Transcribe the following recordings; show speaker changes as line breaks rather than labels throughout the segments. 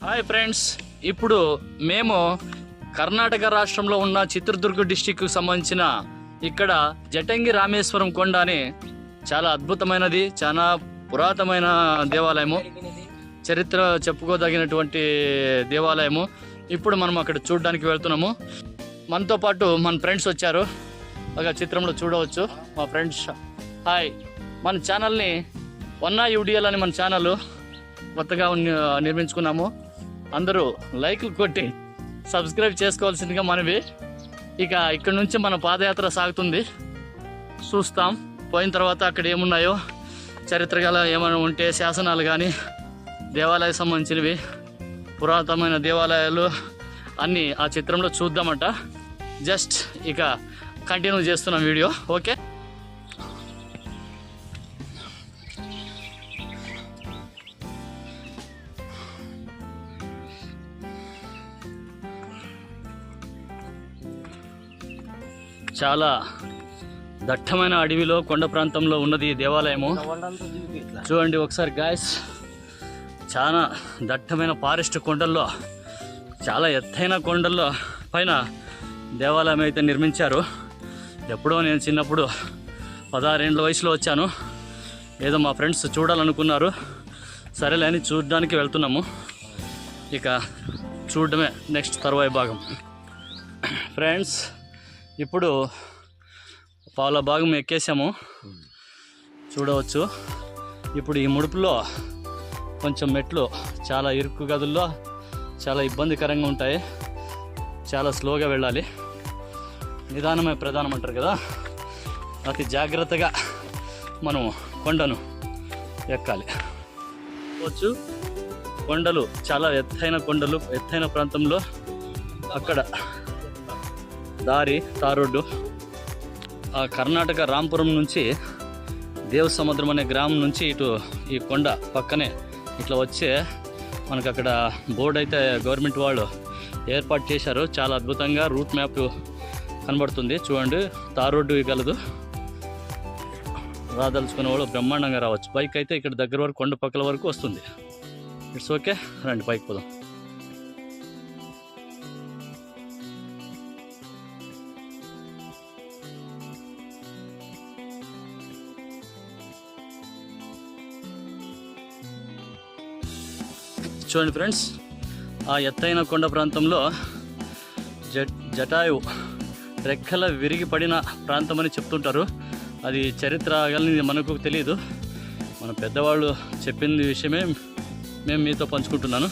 Hi friends, ఇప్పుడు మేము కర్ణాటక రాష్ట్రంలో ఉన్న చిత్రదుర్గ డిస్టిక్కు సంబంధించిన ఇక్కడ జటంగి రామేశ్వరం కొండ అని చాలా అద్భుతమైనది, చాలా పురాతనమైన దేవాలయము, చరిత్ర చెప్పుకోదగినటువంటి దేవాలయము. ఇప్పుడు మనం అక్కడ చూడడానికి వెళ్తున్నాము. మనతో పాటు మన ఫ్రెండ్స్ వచ్చారు, ఒక చిత్రంలో చూడవచ్చు మా ఫ్రెండ్స్. హాయ్, మన ఛానల్ని వన్నా యూడిఎల్ అని మన ఛానల్ కొత్తగా నిర్మించుకున్నాము. అందరూ లైక్లు కొట్టి సబ్స్క్రైబ్ చేసుకోవాల్సిందిగా మనవి. ఇక ఇక్కడ నుంచి మన పాదయాత్ర సాగుతుంది, చూస్తాం. పోయిన తర్వాత అక్కడ ఏమున్నాయో చరిత్ర గల ఏమైనా ఉంటే శాసనాలు కానీ దేవాలయ సంబంధించినవి పురాతనమైన దేవాలయాలు అన్నీ ఆ చిత్రంలో చూద్దామట. జస్ట్ ఇక కంటిన్యూ చేస్తున్నాం వీడియో. ఓకే, చాలా దట్టమైన అడవిలో కొండ ప్రాంతంలో ఉన్నది ఈ దేవాలయము. చూడండి ఒకసారి గాయస్, చాలా దట్టమైన ఫారెస్ట్ కొండల్లో, చాలా ఎత్తైన కొండల్లో పైన దేవాలయం అయితే నిర్మించారు. ఎప్పుడో నేను చిన్నప్పుడు 16 ఏళ్ళ వయసులో వచ్చాను. ఏదో మా ఫ్రెండ్స్ చూడాలనుకున్నారు, సరేలే అని చూడడానికి వెళ్తున్నాము. ఇక చూడడమే నెక్స్ట్ తర్వాయి భాగం. ఫ్రెండ్స్, ఇప్పుడు పావుల భాగం ఎక్కేసాము, చూడవచ్చు. ఇప్పుడు ఈ ముడుపులో కొంచెం మెట్లు చాలా ఇరుకు గదుల్లో చాలా ఇబ్బందికరంగా ఉంటాయి, చాలా స్లోగా వెళ్ళాలి. నిదానమే ప్రధానం అంటారు కదా, అతి జాగ్రత్తగా మనం కొండను ఎక్కాలి. వచ్చు, కొండలు చాలా ఎత్తైన కొండలు, ఎత్తైన ప్రాంతంలో అక్కడ దారి తారోడ్డు. ఆ కర్ణాటక రాంపురం నుంచి దేవసముద్రం అనే గ్రామం నుంచి ఇటు ఈ కొండ పక్కనే ఇట్లా వచ్చే మనకు అక్కడ బోర్డు అయితే గవర్నమెంట్ వాళ్ళు ఏర్పాటు చేశారు. చాలా అద్భుతంగా రూట్ మ్యాప్ కనబడుతుంది. చూడండి, తార్ రోడ్డు కలదు. రాదలుచుకునే వాళ్ళు బ్రహ్మాండంగా రావచ్చు. బైక్ అయితే ఇక్కడ దగ్గర వరకు కొండ పక్కల వరకు వస్తుంది. ఇట్స్ ఓకే, రండి బైక్ పోదాం. చూడండి ఫ్రెండ్స్, ఆ ఎత్తైన కొండ ప్రాంతంలో జటాయు రెక్కల విరిగి పడిన ప్రాంతం అని చెప్తుంటారు. అది చరిత్ర గలని మనకు తెలియదు, మన పెద్దవాళ్ళు చెప్పింది విషయమే మేము మీతో పంచుకుంటున్నాను.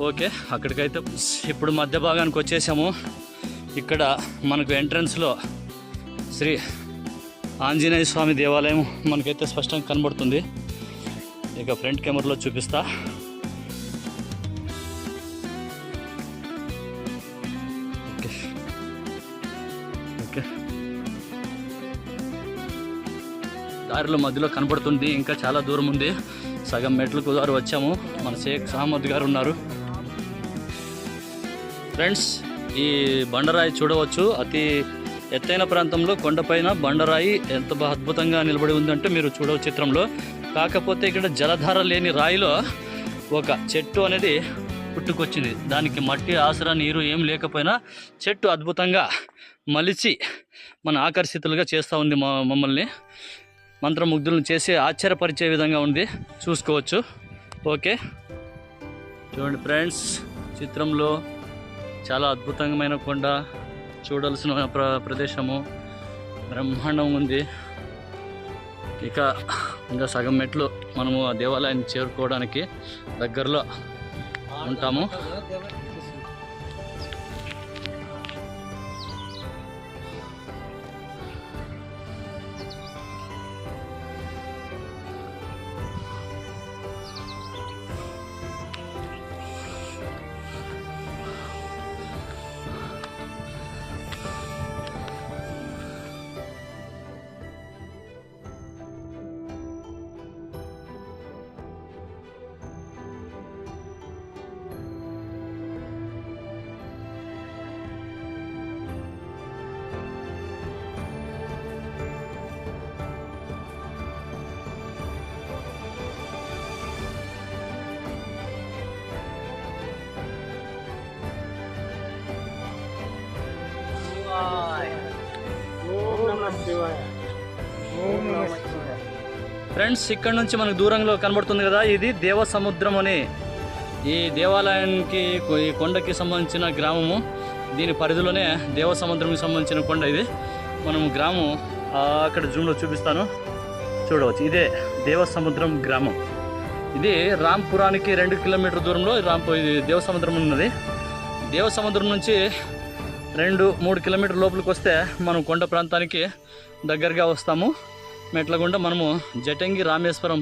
ఓకే, అక్కడికైతే ఇప్పుడు మధ్య భాగానికి వచ్చేసాము. ఇక్కడ మనకు ఎంట్రన్స్లో శ్రీ ఆంజనేయ స్వామి దేవాలయం మనకైతే స్పష్టంగా కనబడుతుంది. ఇక ఫ్రంట్ కెమెరాలో చూపిస్తా. దారిలో మధ్యలో కనపడుతుంది, ఇంకా చాలా దూరం ఉంది. సగం మెట్లు కుదారు వచ్చాము. మన షేక్ అహ్మద్ గారు ఉన్నారు. ఫ్రెండ్స్, ఈ బండరాయి చూడవచ్చు. అతి ఎత్తైన ప్రాంతంలో కొండపైన బండరాయి ఎంత అద్భుతంగా నిలబడి ఉందంటే మీరు చూడవచ్చు చిత్రంలో. కాకపోతే ఇక్కడ జలధార లేని రాయిలో ఒక చెట్టు అనేది పుట్టుకొచ్చింది. దానికి మట్టి ఆసరా నీరు ఏం లేకపోయినా చెట్టు అద్భుతంగా మలిచి మన ఆకర్షితులుగా చేస్తూ ఉంది. మమ్మల్ని మంత్రముగ్ధులను చేసి ఆశ్చర్యపరిచే విధంగా ఉంది, చూసుకోవచ్చు. ఓకే, చూడండి ఫ్రెండ్స్, చిత్రంలో చాలా అద్భుతమైన కొండ, చూడాల్సిన ప్రదేశము బ్రహ్మాండం ఉంది. ఇక ఇంకా సగం మెట్లు మనము ఆ దేవాలయాన్ని చేరుకోవడానికి దగ్గరలో ఉంటాము. ఫ్రెండ్స్, ఇక్కడ నుంచి మనకు దూరంలో కనబడుతుంది కదా, ఇది దేవసముద్రం అని ఈ దేవాలయానికి ఈ కొండకి సంబంధించిన గ్రామము. దీని పరిధిలోనే దేవసముద్రంకి సంబంధించిన కొండ ఇది. మనము గ్రామం అక్కడ జూమ్లో చూపిస్తాను, చూడవచ్చు. ఇదే దేవసముద్రం గ్రామం. ఇది రాంపురానికి 2 కిలోమీటర్ల దూరంలో ఇది దేవసముద్రం ఉన్నది. దేవసముద్రం నుంచి 2-3 కిలోమీటర్ లోపలికి వస్తే మనం కొండ ప్రాంతానికి దగ్గరగా వస్తాము. మెట్లగుండా మనము జటంగి రామేశ్వరం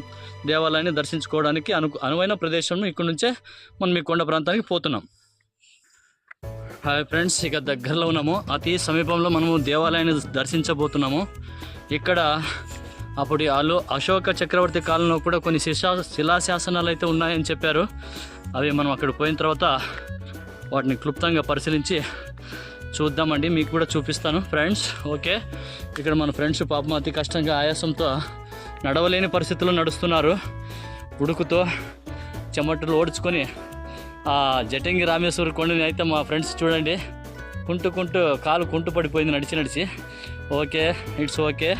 దేవాలయాన్ని దర్శించుకోవడానికి అనువైన ప్రదేశం. ఇక్కడ నుంచే మనం ఈ కొండ ప్రాంతానికి పోతున్నాం. హాయ్ ఫ్రెండ్స్, ఇక దగ్గరలో ఉన్నాము. అతి సమీపంలో మనము దేవాలయాన్ని దర్శించబోతున్నాము. ఇక్కడ అప్పుడు అశోక చక్రవర్తి కాలంలో కూడా కొన్ని శిలాశాసనాలు అయితే ఉన్నాయని చెప్పారు. అవి మనం అక్కడ పోయిన తర్వాత వాటిని క్లుప్తంగా పరిశీలించి చూద్దామండి. మీకు కూడా చూపిస్తాను ఫ్రెండ్స్. ఓకే, ఇక్కడ మన ఫ్రెండ్స్ పాపం అతి కష్టంగా ఆయాసంతో నడవలేని పరిస్థితుల్లో నడుస్తున్నారు. ఉడుకుతో చెమటలు ఓడ్చుకొని ఆ జటంగి రామేశ్వర కొండని అయితే మా ఫ్రెండ్స్ చూడండి కుంటూ కాలు కుంటు పడిపోయింది నడిచి. Okay, it's okay.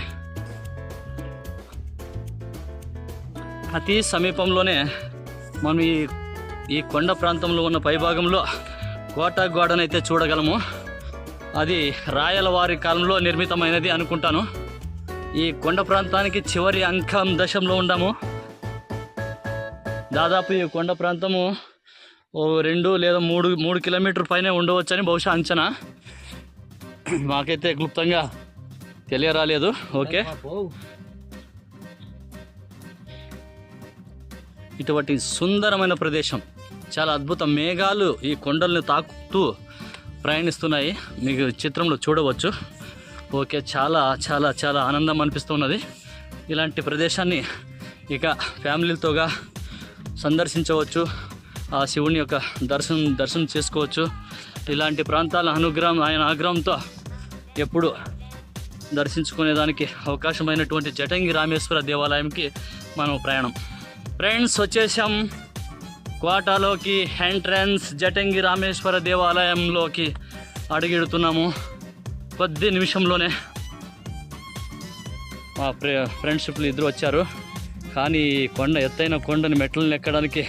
అతి సమీపంలోనే మనం ఈ కొండ ప్రాంతంలో ఉన్న పైభాగంలో కోట గోడనైతే చూడగలము. అది రాయలవారి కాలంలో నిర్మితమైనది అనుకుంటాను. ఈ కొండ ప్రాంతానికి చివరి అంకం దశంలో ఉన్నాము. దాదాపు ఈ కొండ ప్రాంతము 2 లేదా 3 కిలోమీటర్ పైనే ఉండవచ్చని బహుశా అంచనా. మాకైతే క్లుప్తంగా తెలియరాలేదు. ఓకే, ఇటువంటి సుందరమైన ప్రదేశం, చాలా అద్భుతం. మేఘాలు ఈ కొండల్ని తాకుతూ ప్రయాణిస్తున్నాయి, మీకు చిత్రంలో చూడవచ్చు. ఓకే, చాలా చాలా చాలా ఆనందం అనిపిస్తున్నది. ఇలాంటి ప్రదేశాన్ని ఇక ఫ్యామిలీలతోగా సందర్శించవచ్చు. ఆ శివుని యొక్క దర్శనం చేసుకోవచ్చు. ఇలాంటి ప్రాంతాల ఆయన ఆగ్రహంతో ఎప్పుడు దర్శించుకునేదానికి అవకాశమైనటువంటి జటంగి రామేశ్వర దేవాలయంకి మనం ప్రయాణం. ఫ్రెండ్స్, వచ్చేసాం కోటలోకి. ఎంట్రన్స్ జటంగి రామేశ్వర దేవాలయంలోకి అడుగెడుతున్నాము. కొద్ది నిమిషంలోనే మా ఫ్రెండ్షిప్లు ఇద్దరు వచ్చారు. కానీ కొండ ఎత్తైన కొండని మెట్లను ఎక్కడానికి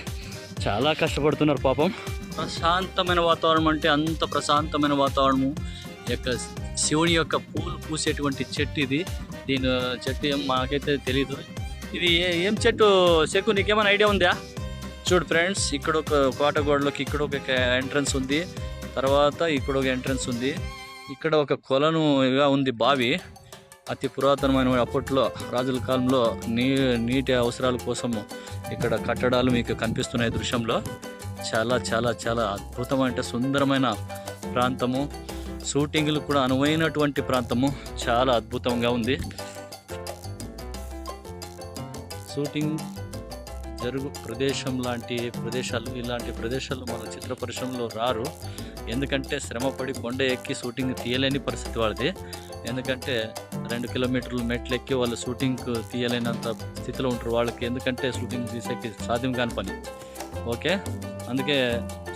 చాలా కష్టపడుతున్నారు పాపం. ప్రశాంతమైన వాతావరణం అంటే అంత ప్రశాంతమైన వాతావరణము. శివుని యొక్క పూలు పూసేటువంటి చెట్టు ఇది. దీని చెట్టు ఏం మాకైతే తెలీదు. ఇది ఏం చెట్టు శకు, నీకేమైనా ఐడియా ఉందా? చూడు ఫ్రెండ్స్, ఇక్కడ ఒక కోటగోడలోకి ఇక్కడ ఒక ఎంట్రన్స్ ఉంది, తర్వాత ఇక్కడ ఒక ఎంట్రన్స్ ఉంది. ఇక్కడ ఒక కొలనుగా ఉంది బావి. అతి పురాతనమైన అప్పట్లో రాజుల కాలంలో నీటి అవసరాల కోసము ఇక్కడ కట్టడాలు మీకు కనిపిస్తున్నాయి దృశ్యంలో. చాలా చాలా చాలా అద్భుతమైన సుందరమైన ప్రాంతము. షూటింగ్లు కూడా అనువైనటువంటి ప్రాంతము. చాలా అద్భుతంగా ఉంది. షూటింగ్ జరుగు ప్రదేశం లాంటి ప్రదేశాలు, ఇలాంటి ప్రదేశాలు మన చిత్ర పరిశ్రమలో రారు. ఎందుకంటే శ్రమపడి కొండ ఎక్కి షూటింగ్ తీయలేని పరిస్థితి వాళ్ళది. ఎందుకంటే 2 కిలోమీటర్లు మెట్లు ఎక్కి వాళ్ళు షూటింగ్ తీయలేనంత స్థితిలో ఉంటారు వాళ్ళకి. ఎందుకంటే షూటింగ్ తీసేకి సాధ్యం కాని పని. ఓకే, అందుకే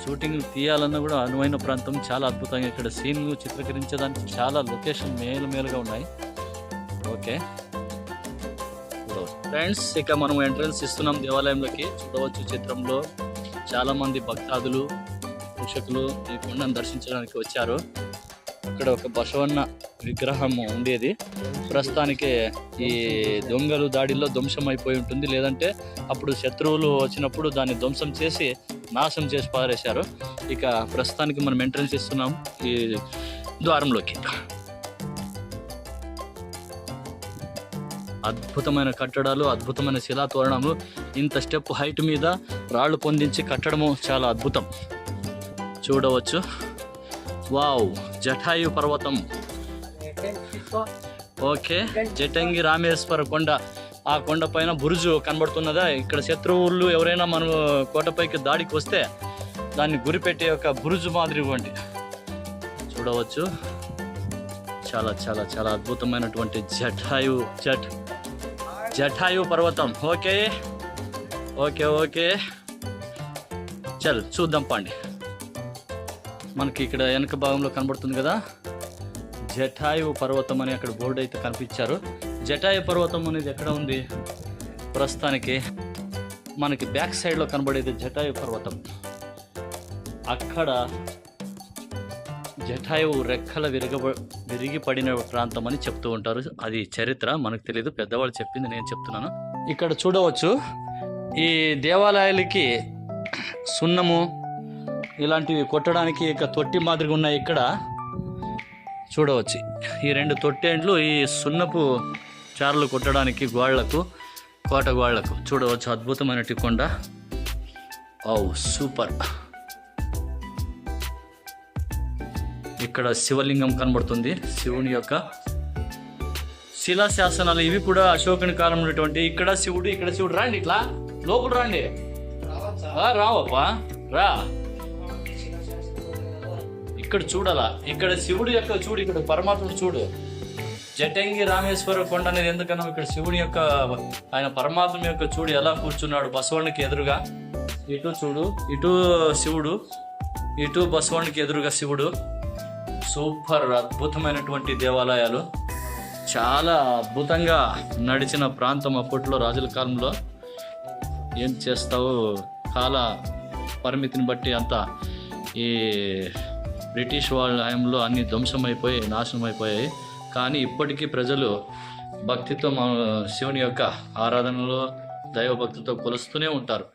షూటింగ్ తీయాలన్నా కూడా అనువైన ప్రాంతం. చాలా అద్భుతంగా ఇక్కడ సీన్ చిత్రీకరించడానికి చాలా లొకేషన్ మేలుగా ఉన్నాయి. ఓకే ఫ్రెండ్స్, ఇక మనం ఎంట్రన్స్ ఇస్తున్నాం దేవాలయంలోకి. చూడవచ్చు చిత్రంలో చాలామంది భక్తాదులు ప్రేక్షకులు ఈ కొండను దర్శించడానికి వచ్చారు. ఇక్కడ ఒక బసవన్న విగ్రహం ఉండేది. ప్రస్తుతానికి ఈ దొంగలు దాడిలో ధ్వంసం అయిపోయి ఉంటుంది. లేదంటే అప్పుడు శత్రువులు వచ్చినప్పుడు దాన్ని ధ్వంసం చేసి నాశనం చేసి పారేశారు. ఇక ప్రస్తుతానికి మనం ఎంట్రన్స్ ఇస్తున్నాం ఈ ద్వారంలోకి. అద్భుతమైన కట్టడాలు, అద్భుతమైన శిలా తోరణాలు. ఇంత స్టెప్ హైట్ మీద రాళ్ళు పొందించి కట్టడము చాలా అద్భుతం. చూడవచ్చు. వావ్, జటాయు పర్వతం. ఓకే, జటంగి రామేశ్వర కొండ. ఆ కొండ పైన బురుజు కనబడుతున్నదా? ఇక్కడ శత్రువులు ఎవరైనా మన కోటపైకి దాడికి వస్తే దాన్ని గురిపెట్టే ఒక బురుజు మాదిరి ఇవ్వండి. చూడవచ్చు. చాలా చాలా చాలా అద్భుతమైనటువంటి జటాయు పర్వతం. ఓకే ఓకే ఓకే, చల్ చూద్దాం పండి. మనకి ఇక్కడ వెనక భాగంలో కనబడుతుంది కదా జటాయు పర్వతం అని అక్కడ బోర్డు అయితే కనిపించారు. జటాయు పర్వతం అనేది ఎక్కడ ఉంది? ప్రస్తుతానికి మనకి బ్యాక్ సైడ్లో కనబడేది జటాయు పర్వతం. అక్కడ జటాయువు రెక్కల విరిగి పడిన ప్రాంతం అని చెప్తూ ఉంటారు. అది చరిత్ర, మనకు తెలియదు, పెద్దవాళ్ళు చెప్పింది నేను చెప్తున్నాను. ఇక్కడ చూడవచ్చు ఈ దేవాలయాలకి సున్నము ఇలాంటివి కొట్టడానికి ఇక తొట్టి మాదిరిగా ఉన్నాయి. ఇక్కడ చూడవచ్చు ఈ 2 తొట్టెండ్లు ఈ సున్నపు చారలు కొట్టడానికి గోళ్లకు, కోట గోళ్లకు చూడవచ్చు. అద్భుతమైన కొండ. ఓ సూపర్. ఇక్కడ శివలింగం కనబడుతుంది, శివుని యొక్క శిలాశాసనాలు. ఇవి కూడా అశోకుని కాలం ఉన్నటువంటి. ఇక్కడ శివుడు రాండి, ఇట్లా లోపల రండి. రావప్పా రా. ఇక్కడ చూడాలా, ఇక్కడ శివుడి యొక్క చూడు, ఇక్కడ పరమాత్ముడు చూడు. జటంగి రామేశ్వర కొండ అనేది ఎందుకన్నా ఇక్కడ శివుని యొక్క ఆయన పరమాత్మ యొక్క చూడు ఎలా కూర్చున్నాడు బసవణ్ణికి ఎదురుగా. ఇటు చూడు, ఇటు శివుడు, ఇటు బసవణ్ణికి ఎదురుగా శివుడు. సూపర్, అద్భుతమైనటువంటి దేవాలయాలు. చాలా అద్భుతంగా నడిచిన ప్రాంతం అప్పట్లో రాజుల కాలంలో. ఏం చేస్తావు, కాల పరిమితిని బట్టి అంతా ఈ బ్రిటిష్ వాళ్ళ హయాంలో అన్ని ధ్వంసమైపోయి నాశనం అయిపోయాయి. కానీ ఇప్పటికీ ప్రజలు భక్తితో శివుని యొక్క ఆరాధనలో దైవభక్తితో కొలుస్తూనే ఉంటారు.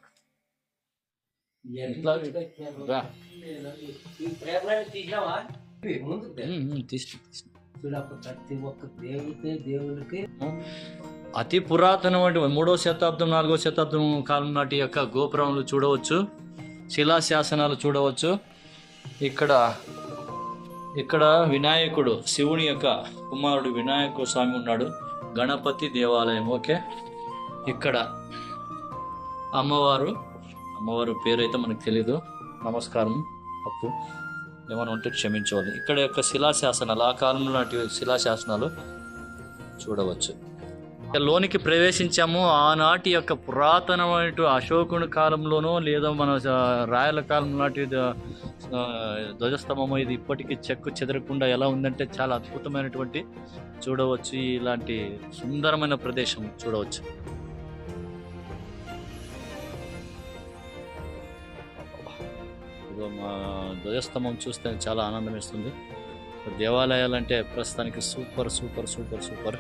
అతి పురాతనమైన 3వ శతాబ్దం 4వ శతాబ్దం కాలం నాటి యొక్క గోపురములు చూడవచ్చు, శిలాశాసనాలు చూడవచ్చు. ఇక్కడ వినాయకుడు, శివుని యొక్క కుమారుడు వినాయక స్వామి ఉన్నాడు. గణపతి దేవాలయం. ఓకే, ఇక్కడ అమ్మవారు పేరైతే మనకు తెలీదు. నమస్కారం, తప్పు ఏమైనా ఉంటే క్షమించవాలి. ఇక్కడ యొక్క శిలాశాసనాలు, ఆ కాలంలో నాటి శిలాశాసనాలు చూడవచ్చు. లోనికి ప్రవేశించాము. ఆనాటి యొక్క పురాతనమైన అశోకుని కాలంలోనో లేదా మన రాయల కాలం నాటి ధ్వజస్తంభము ఇది ఇప్పటికీ చెక్కు చెదరకుండా ఎలా ఉందంటే చాలా అద్భుతమైనటువంటి చూడవచ్చు. ఇలాంటి సుందరమైన ప్రదేశం చూడవచ్చు. మా ధ్వజస్తంభం చూస్తే చాలా ఆనందం ఇస్తుంది. దేవాలయాలు అంటే ప్రస్తుతానికి సూపర్ సూపర్ సూపర్ సూపర్.